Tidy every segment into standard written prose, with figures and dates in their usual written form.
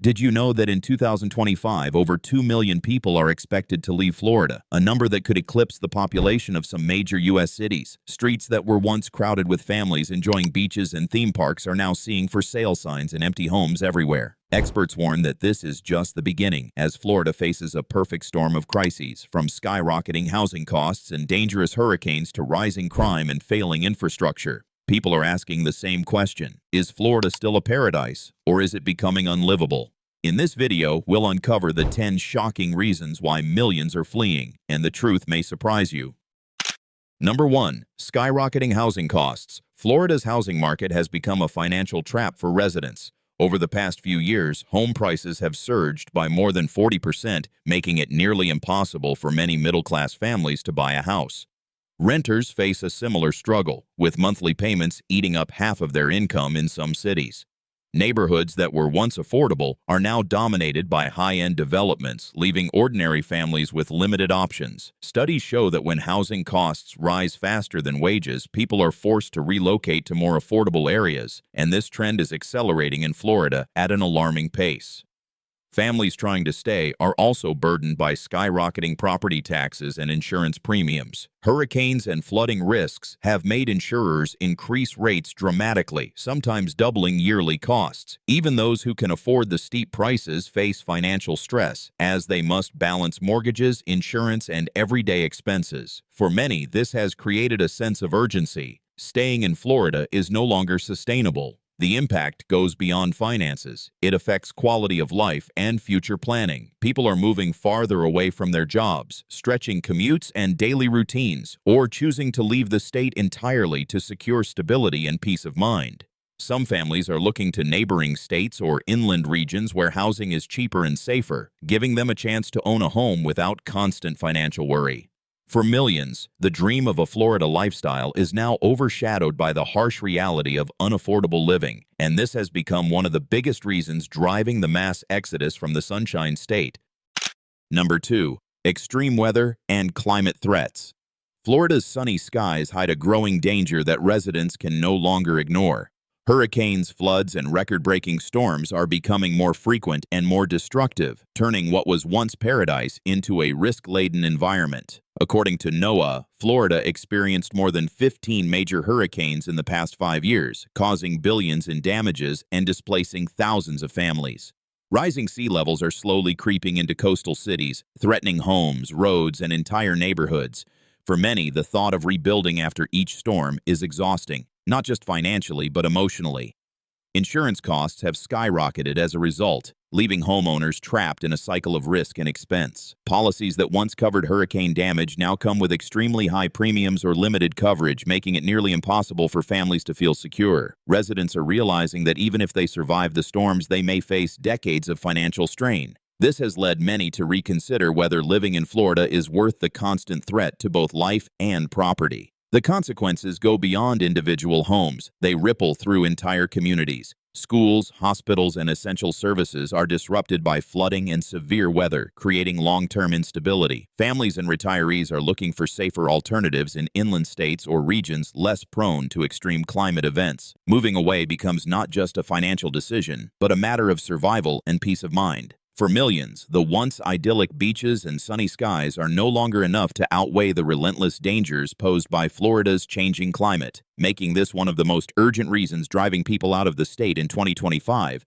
Did you know that in 2025, over 2 million people are expected to leave Florida, a number that could eclipse the population of some major U.S. cities? Streets that were once crowded with families enjoying beaches and theme parks are now seeing for sale signs and empty homes everywhere. Experts warn that this is just the beginning, as Florida faces a perfect storm of crises, from skyrocketing housing costs and dangerous hurricanes to rising crime and failing infrastructure. People are asking the same question: is Florida still a paradise, or is it becoming unlivable? In this video, we'll uncover the 10 shocking reasons why millions are fleeing, and the truth may surprise you. Number 1. Skyrocketing housing costs. Florida's housing market has become a financial trap for residents. Over the past few years, home prices have surged by more than 40%, making it nearly impossible for many middle-class families to buy a house. Renters face a similar struggle, with monthly payments eating up half of their income in some cities. Neighborhoods that were once affordable are now dominated by high-end developments, leaving ordinary families with limited options. Studies show that when housing costs rise faster than wages, people are forced to relocate to more affordable areas, and this trend is accelerating in Florida at an alarming pace. Families trying to stay are also burdened by skyrocketing property taxes and insurance premiums. Hurricanes and flooding risks have made insurers increase rates dramatically, sometimes doubling yearly costs. Even those who can afford the steep prices face financial stress, as they must balance mortgages, insurance, and everyday expenses. For many, this has created a sense of urgency. Staying in Florida is no longer sustainable. The impact goes beyond finances. It affects quality of life and future planning. People are moving farther away from their jobs, stretching commutes and daily routines, or choosing to leave the state entirely to secure stability and peace of mind. Some families are looking to neighboring states or inland regions where housing is cheaper and safer, giving them a chance to own a home without constant financial worry. For millions, the dream of a Florida lifestyle is now overshadowed by the harsh reality of unaffordable living, and this has become one of the biggest reasons driving the mass exodus from the Sunshine State. Number 2. Extreme weather and climate threats. Florida's sunny skies hide a growing danger that residents can no longer ignore. Hurricanes, floods, and record-breaking storms are becoming more frequent and more destructive, turning what was once paradise into a risk-laden environment. According to NOAA, Florida experienced more than 15 major hurricanes in the past 5 years, causing billions in damages and displacing thousands of families. Rising sea levels are slowly creeping into coastal cities, threatening homes, roads, and entire neighborhoods. For many, the thought of rebuilding after each storm is exhausting, not just financially but emotionally. Insurance costs have skyrocketed as a result, leaving homeowners trapped in a cycle of risk and expense. Policies that once covered hurricane damage now come with extremely high premiums or limited coverage, making it nearly impossible for families to feel secure. Residents are realizing that even if they survive the storms, they may face decades of financial strain. This has led many to reconsider whether living in Florida is worth the constant threat to both life and property. The consequences go beyond individual homes. They ripple through entire communities. Schools, hospitals, and essential services are disrupted by flooding and severe weather, creating long-term instability. Families and retirees are looking for safer alternatives in inland states or regions less prone to extreme climate events. Moving away becomes not just a financial decision, but a matter of survival and peace of mind. For millions, the once idyllic beaches and sunny skies are no longer enough to outweigh the relentless dangers posed by Florida's changing climate, making this one of the most urgent reasons driving people out of the state in 2025.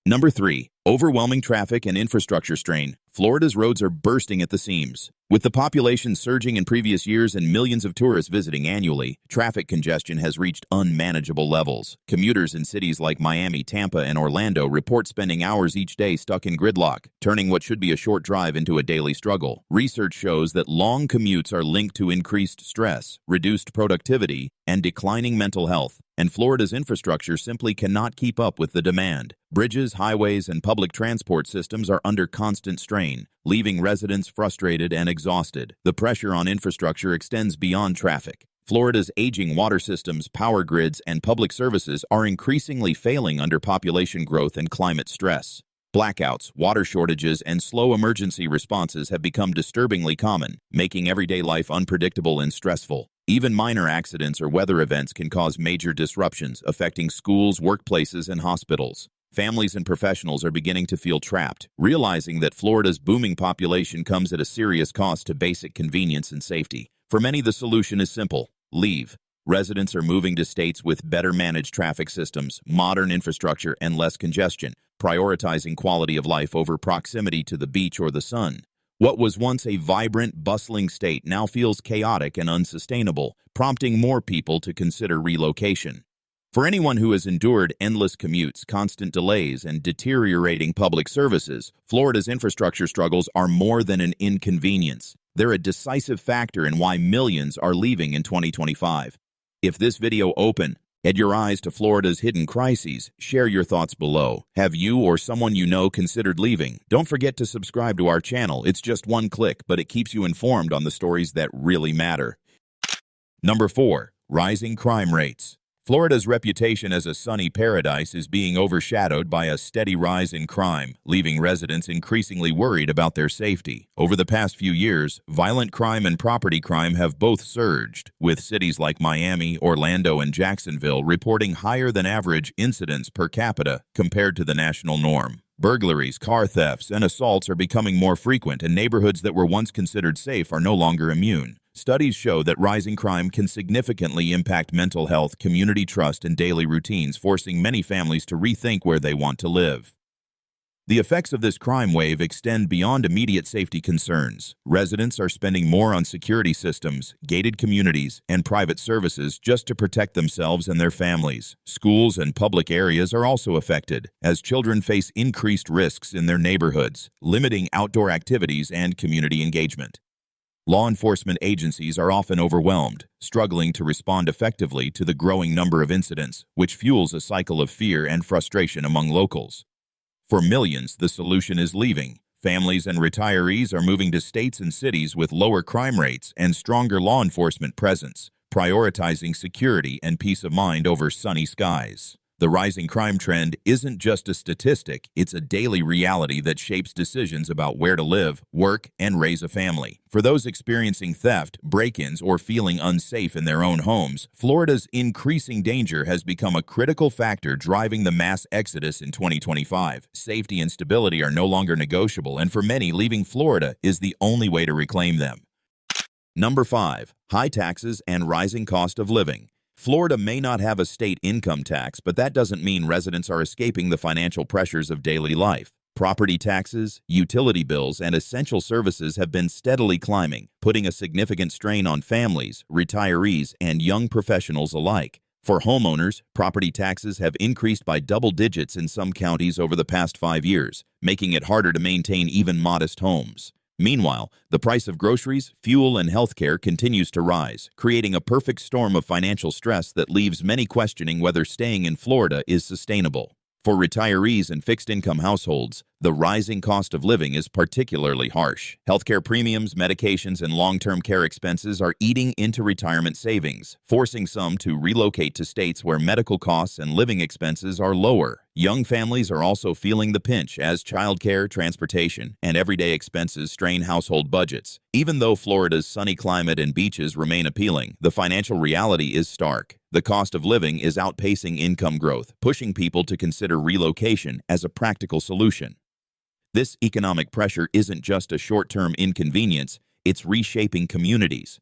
Number 3. Overwhelming traffic and infrastructure strain. Florida's roads are bursting at the seams. With the population surging in previous years and millions of tourists visiting annually, traffic congestion has reached unmanageable levels. Commuters in cities like Miami, Tampa, and Orlando report spending hours each day stuck in gridlock, turning what should be a short drive into a daily struggle. Research shows that long commutes are linked to increased stress, reduced productivity, and declining mental health, and Florida's infrastructure simply cannot keep up with the demand. Bridges, highways, and public transport systems are under constant strain, leaving residents frustrated and exhausted. The pressure on infrastructure extends beyond traffic. Florida's aging water systems, power grids, and public services are increasingly failing under population growth and climate stress. Blackouts, water shortages, and slow emergency responses have become disturbingly common, making everyday life unpredictable and stressful. Even minor accidents or weather events can cause major disruptions, affecting schools, workplaces, and hospitals. Families and professionals are beginning to feel trapped, realizing that Florida's booming population comes at a serious cost to basic convenience and safety. For many, the solution is simple: leave. Residents are moving to states with better managed traffic systems, modern infrastructure, and less congestion, prioritizing quality of life over proximity to the beach or the sun. What was once a vibrant, bustling state now feels chaotic and unsustainable, prompting more people to consider relocation. For anyone who has endured endless commutes, constant delays, and deteriorating public services, Florida's infrastructure struggles are more than an inconvenience. They're a decisive factor in why millions are leaving in 2025. If this video opened your eyes to Florida's hidden crises, share your thoughts below. Have you or someone you know considered leaving? Don't forget to subscribe to our channel. It's just one click, but it keeps you informed on the stories that really matter. Number 4. Rising crime rates. Florida's reputation as a sunny paradise is being overshadowed by a steady rise in crime, leaving residents increasingly worried about their safety. Over the past few years, violent crime and property crime have both surged, with cities like Miami, Orlando, and Jacksonville reporting higher than average incidents per capita compared to the national norm. Burglaries, car thefts, and assaults are becoming more frequent, and neighborhoods that were once considered safe are no longer immune. Studies show that rising crime can significantly impact mental health, community trust, and daily routines, forcing many families to rethink where they want to live. The effects of this crime wave extend beyond immediate safety concerns. Residents are spending more on security systems, gated communities, and private services just to protect themselves and their families. Schools and public areas are also affected, as children face increased risks in their neighborhoods, limiting outdoor activities and community engagement. Law enforcement agencies are often overwhelmed, struggling to respond effectively to the growing number of incidents, which fuels a cycle of fear and frustration among locals. For millions, the solution is leaving. Families and retirees are moving to states and cities with lower crime rates and stronger law enforcement presence, prioritizing security and peace of mind over sunny skies. The rising crime trend isn't just a statistic, it's a daily reality that shapes decisions about where to live, work, and raise a family. For those experiencing theft, break-ins, or feeling unsafe in their own homes, Florida's increasing danger has become a critical factor driving the mass exodus in 2025. Safety and stability are no longer negotiable, and for many, leaving Florida is the only way to reclaim them. Number 5. High taxes and rising cost of living. Florida may not have a state income tax, but that doesn't mean residents are escaping the financial pressures of daily life. Property taxes, utility bills, and essential services have been steadily climbing, putting a significant strain on families, retirees, and young professionals alike. For homeowners, property taxes have increased by double digits in some counties over the past 5 years, making it harder to maintain even modest homes. Meanwhile, the price of groceries, fuel, and healthcare continues to rise, creating a perfect storm of financial stress that leaves many questioning whether staying in Florida is sustainable. For retirees and fixed-income households, the rising cost of living is particularly harsh. Healthcare premiums, medications, and long-term care expenses are eating into retirement savings, forcing some to relocate to states where medical costs and living expenses are lower. Young families are also feeling the pinch as childcare, transportation, and everyday expenses strain household budgets. Even though Florida's sunny climate and beaches remain appealing, the financial reality is stark. The cost of living is outpacing income growth, pushing people to consider relocation as a practical solution. This economic pressure isn't just a short-term inconvenience, it's reshaping communities.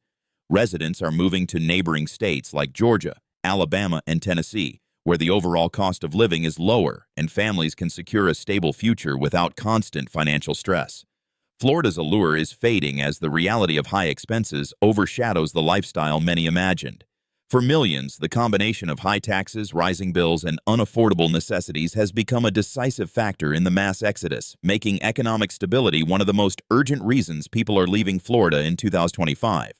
Residents are moving to neighboring states like Georgia, Alabama, and Tennessee, where the overall cost of living is lower and families can secure a stable future without constant financial stress. Florida's allure is fading as the reality of high expenses overshadows the lifestyle many imagined. For millions, the combination of high taxes, rising bills, and unaffordable necessities has become a decisive factor in the mass exodus, making economic stability one of the most urgent reasons people are leaving Florida in 2025.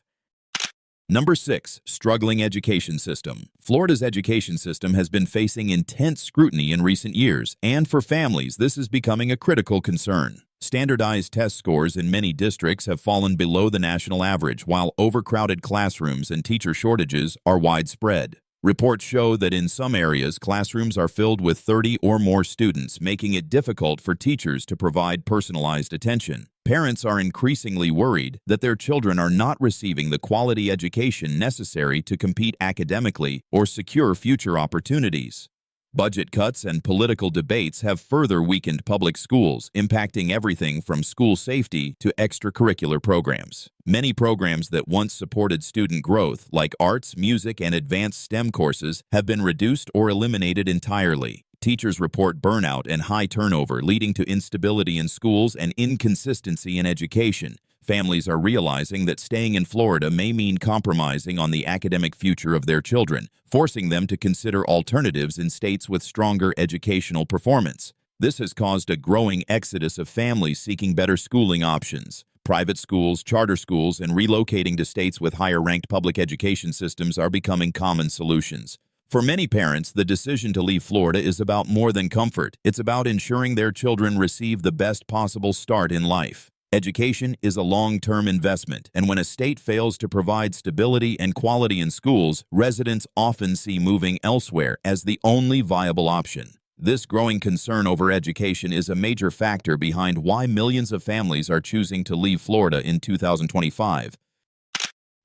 Number 6. Struggling education system. Florida's education system has been facing intense scrutiny in recent years, and for families, this is becoming a critical concern. Standardized test scores in many districts have fallen below the national average, while overcrowded classrooms and teacher shortages are widespread. Reports show that in some areas, classrooms are filled with 30 or more students, making it difficult for teachers to provide personalized attention. Parents are increasingly worried that their children are not receiving the quality education necessary to compete academically or secure future opportunities. Budget cuts and political debates have further weakened public schools, impacting everything from school safety to extracurricular programs. Many programs that once supported student growth, like arts, music, and advanced STEM courses, have been reduced or eliminated entirely. Teachers report burnout and high turnover, leading to instability in schools and inconsistency in education. Families are realizing that staying in Florida may mean compromising on the academic future of their children, forcing them to consider alternatives in states with stronger educational performance. This has caused a growing exodus of families seeking better schooling options. Private schools, charter schools, and relocating to states with higher-ranked public education systems are becoming common solutions. For many parents, the decision to leave Florida is about more than comfort. It's about ensuring their children receive the best possible start in life. Education is a long-term investment, and when a state fails to provide stability and quality in schools, residents often see moving elsewhere as the only viable option. This growing concern over education is a major factor behind why millions of families are choosing to leave Florida in 2025.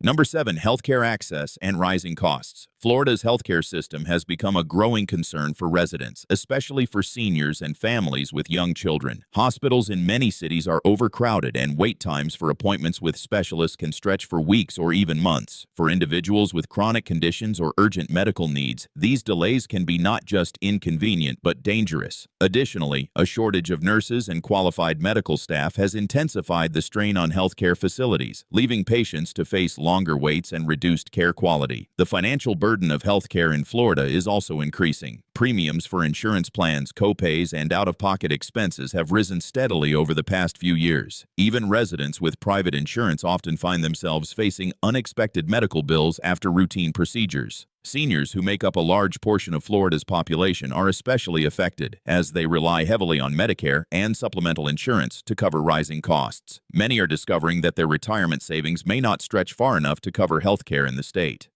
Number 7. Healthcare access and rising costs. Florida's healthcare system has become a growing concern for residents, especially for seniors and families with young children. Hospitals in many cities are overcrowded, and wait times for appointments with specialists can stretch for weeks or even months. For individuals with chronic conditions or urgent medical needs, these delays can be not just inconvenient but dangerous. Additionally, a shortage of nurses and qualified medical staff has intensified the strain on healthcare facilities, leaving patients to face longer waits and reduced care quality. The financial burden of healthcare in Florida is also increasing. Premiums for insurance plans, copays, and out-of-pocket expenses have risen steadily over the past few years. Even residents with private insurance often find themselves facing unexpected medical bills after routine procedures. Seniors, who make up a large portion of Florida's population, are especially affected, as they rely heavily on Medicare and supplemental insurance to cover rising costs. Many are discovering that their retirement savings may not stretch far enough to cover health care in the state.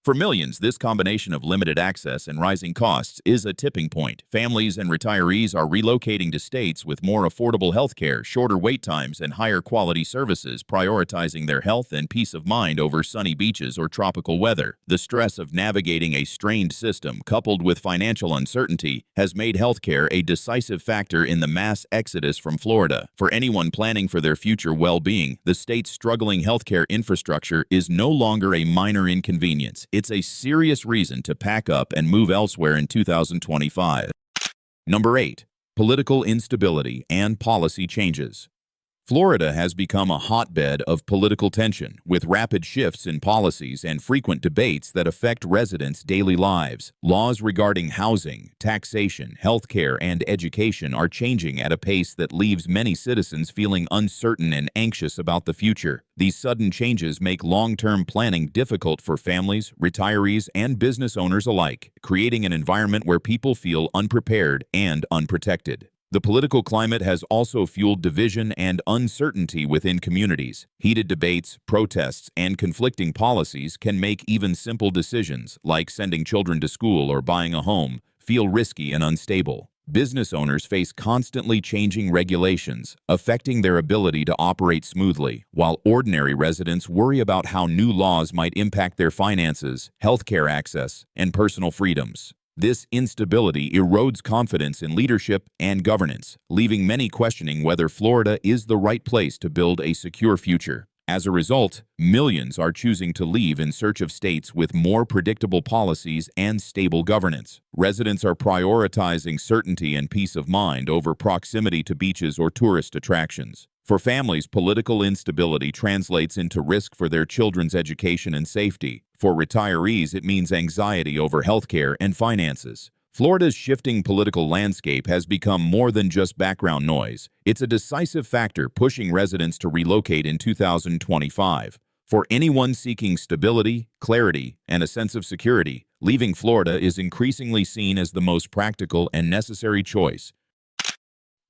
For millions, this combination of limited access and rising costs is a tipping point. Families and retirees are relocating to states with more affordable health care, shorter wait times, and higher quality services, prioritizing their health and peace of mind over sunny beaches or tropical weather. The stress of navigating a strained system, coupled with financial uncertainty, has made healthcare a decisive factor in the mass exodus from Florida. For anyone planning for their future well-being, the state's struggling healthcare infrastructure is no longer a minor inconvenience. It's a serious reason to pack up and move elsewhere in 2025. Number 8. Political instability and policy changes. Florida has become a hotbed of political tension, with rapid shifts in policies and frequent debates that affect residents' daily lives. Laws regarding housing, taxation, healthcare, and education are changing at a pace that leaves many citizens feeling uncertain and anxious about the future. These sudden changes make long-term planning difficult for families, retirees, and business owners alike, creating an environment where people feel unprepared and unprotected. The political climate has also fueled division and uncertainty within communities. Heated debates, protests, and conflicting policies can make even simple decisions, like sending children to school or buying a home, feel risky and unstable. Business owners face constantly changing regulations, affecting their ability to operate smoothly, while ordinary residents worry about how new laws might impact their finances, healthcare access, and personal freedoms. This instability erodes confidence in leadership and governance, leaving many questioning whether Florida is the right place to build a secure future. As a result, millions are choosing to leave in search of states with more predictable policies and stable governance. Residents are prioritizing certainty and peace of mind over proximity to beaches or tourist attractions. For families, political instability translates into risk for their children's education and safety. For retirees, it means anxiety over healthcare and finances. Florida's shifting political landscape has become more than just background noise. It's a decisive factor pushing residents to relocate in 2025. For anyone seeking stability, clarity, and a sense of security, leaving Florida is increasingly seen as the most practical and necessary choice.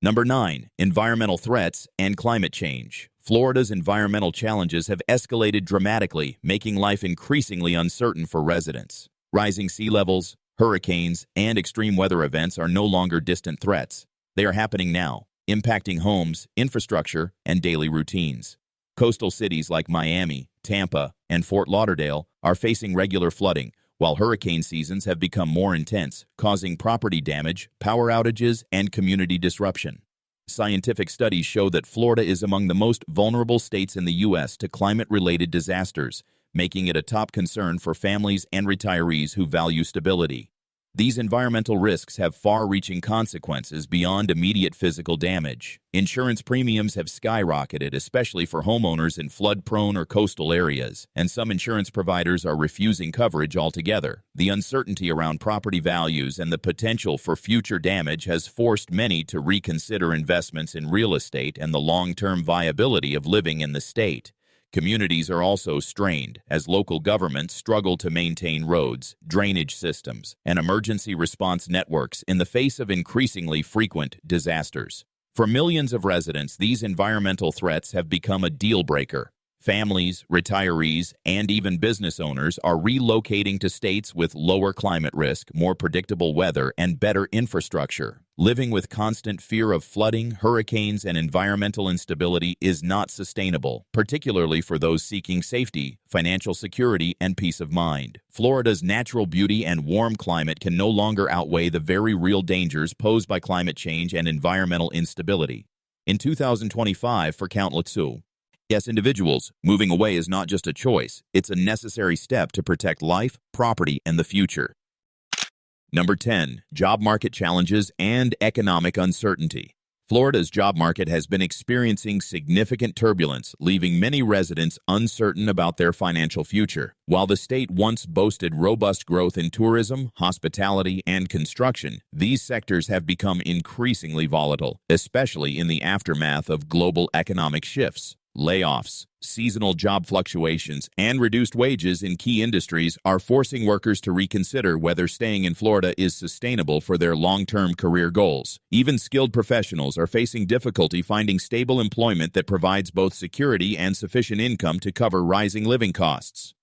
Number 9. Environmental threats and climate change. Florida's environmental challenges have escalated dramatically, making life increasingly uncertain for residents. Rising sea levels, hurricanes, and extreme weather events are no longer distant threats. They are happening now, impacting homes, infrastructure, and daily routines. Coastal cities like Miami, Tampa, and Fort Lauderdale are facing regular flooding, while hurricane seasons have become more intense, causing property damage, power outages, and community disruption. Scientific studies show that Florida is among the most vulnerable states in the U.S. to climate-related disasters, making it a top concern for families and retirees who value stability. These environmental risks have far-reaching consequences beyond immediate physical damage. Insurance premiums have skyrocketed, especially for homeowners in flood-prone or coastal areas, and some insurance providers are refusing coverage altogether. The uncertainty around property values and the potential for future damage has forced many to reconsider investments in real estate and the long-term viability of living in the state. Communities are also strained as local governments struggle to maintain roads, drainage systems, and emergency response networks in the face of increasingly frequent disasters. For millions of residents, these environmental threats have become a deal breaker. Families, retirees, and even business owners are relocating to states with lower climate risk, more predictable weather, and better infrastructure. Living with constant fear of flooding, hurricanes, and environmental instability is not sustainable, particularly for those seeking safety, financial security, and peace of mind. Florida's natural beauty and warm climate can no longer outweigh the very real dangers posed by climate change and environmental instability. In 2025, for countless individuals, moving away is not just a choice, it's a necessary step to protect life, property, and the future. Number 10. Job market challenges and economic uncertainty. Florida's job market has been experiencing significant turbulence, leaving many residents uncertain about their financial future. While the state once boasted robust growth in tourism, hospitality, and construction, these sectors have become increasingly volatile, especially in the aftermath of global economic shifts. Layoffs, seasonal job fluctuations, and reduced wages in key industries are forcing workers to reconsider whether staying in Florida is sustainable for their long-term career goals. Even skilled professionals are facing difficulty finding stable employment that provides both security and sufficient income to cover rising living costs.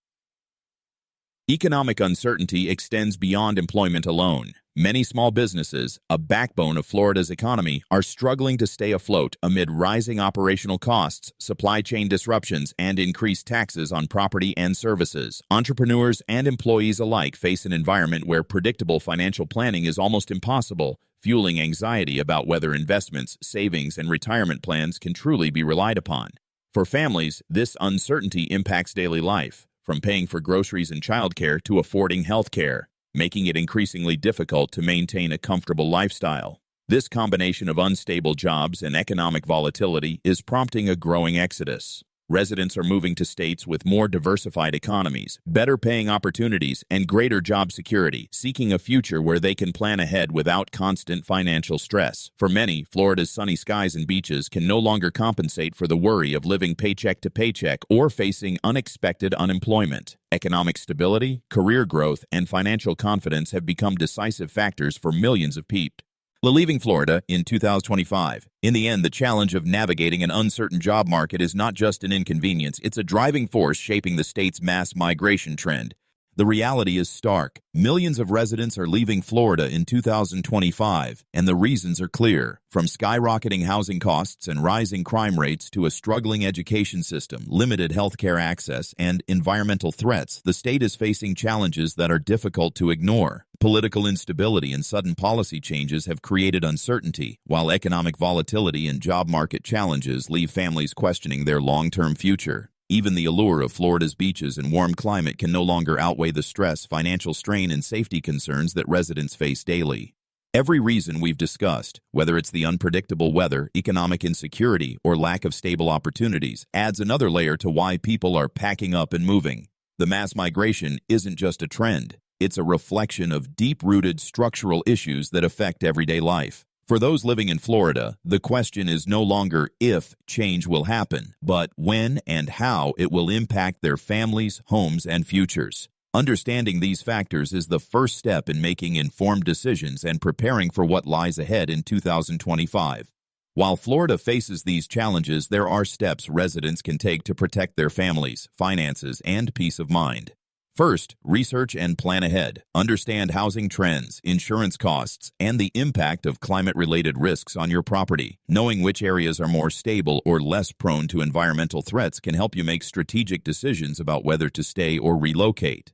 Economic uncertainty extends beyond employment alone. Many small businesses, a backbone of Florida's economy, are struggling to stay afloat amid rising operational costs, supply chain disruptions, and increased taxes on property and services. Entrepreneurs and employees alike face an environment where predictable financial planning is almost impossible, fueling anxiety about whether investments, savings, and retirement plans can truly be relied upon. For families, this uncertainty impacts daily life, from paying for groceries and childcare to affording health care, making it increasingly difficult to maintain a comfortable lifestyle. This combination of unstable jobs and economic volatility is prompting a growing exodus. Residents are moving to states with more diversified economies, better paying opportunities, and greater job security, seeking a future where they can plan ahead without constant financial stress. For many, Florida's sunny skies and beaches can no longer compensate for the worry of living paycheck to paycheck or facing unexpected unemployment. Economic stability, career growth, and financial confidence have become decisive factors for millions of people leaving Florida in 2025. In the end, the challenge of navigating an uncertain job market is not just an inconvenience, it's a driving force shaping the state's mass migration trend. The reality is stark. Millions of residents are leaving Florida in 2025, and the reasons are clear. From skyrocketing housing costs and rising crime rates to a struggling education system, limited healthcare access, and environmental threats, the state is facing challenges that are difficult to ignore. Political instability and sudden policy changes have created uncertainty, while economic volatility and job market challenges leave families questioning their long-term future. Even the allure of Florida's beaches and warm climate can no longer outweigh the stress, financial strain, and safety concerns that residents face daily. Every reason we've discussed, whether it's the unpredictable weather, economic insecurity, or lack of stable opportunities, adds another layer to why people are packing up and moving. The mass migration isn't just a trend. It's a reflection of deep-rooted structural issues that affect everyday life. For those living in Florida, the question is no longer if change will happen, but when and how it will impact their families, homes, and futures. Understanding these factors is the first step in making informed decisions and preparing for what lies ahead in 2025. While Florida faces these challenges, there are steps residents can take to protect their families, finances, and peace of mind. First, research and plan ahead. Understand housing trends, insurance costs, and the impact of climate-related risks on your property. Knowing which areas are more stable or less prone to environmental threats can help you make strategic decisions about whether to stay or relocate.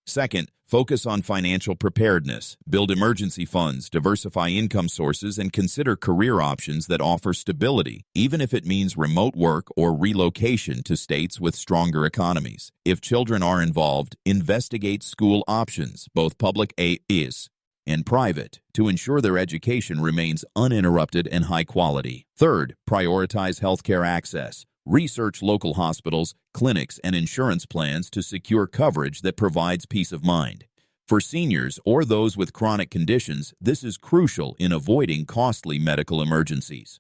Second, focus on financial preparedness. Build emergency funds, diversify income sources, and consider career options that offer stability, even if it means remote work or relocation to states with stronger economies. If children are involved, investigate school options, both public and private, to ensure their education remains uninterrupted and high quality. Third, prioritize healthcare access. Research local hospitals, clinics, and insurance plans to secure coverage that provides peace of mind. For seniors or those with chronic conditions, this is crucial in avoiding costly medical emergencies.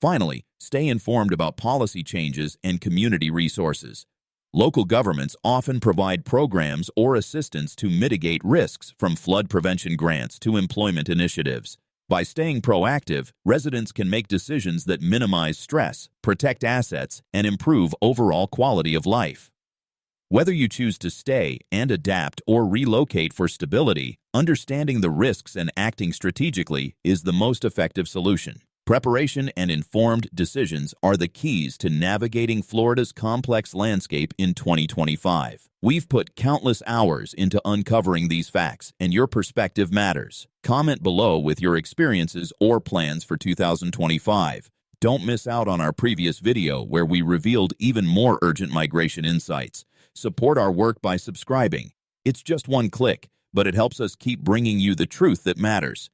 Finally, stay informed about policy changes and community resources. Local governments often provide programs or assistance to mitigate risks, from flood prevention grants to employment initiatives. By staying proactive, residents can make decisions that minimize stress, protect assets, and improve overall quality of life. Whether you choose to stay and adapt or relocate for stability, understanding the risks and acting strategically is the most effective solution. Preparation and informed decisions are the keys to navigating Florida's complex landscape in 2025. We've put countless hours into uncovering these facts, and your perspective matters. Comment below with your experiences or plans for 2025. Don't miss out on our previous video where we revealed even more urgent migration insights. Support our work by subscribing. It's just one click, but it helps us keep bringing you the truth that matters.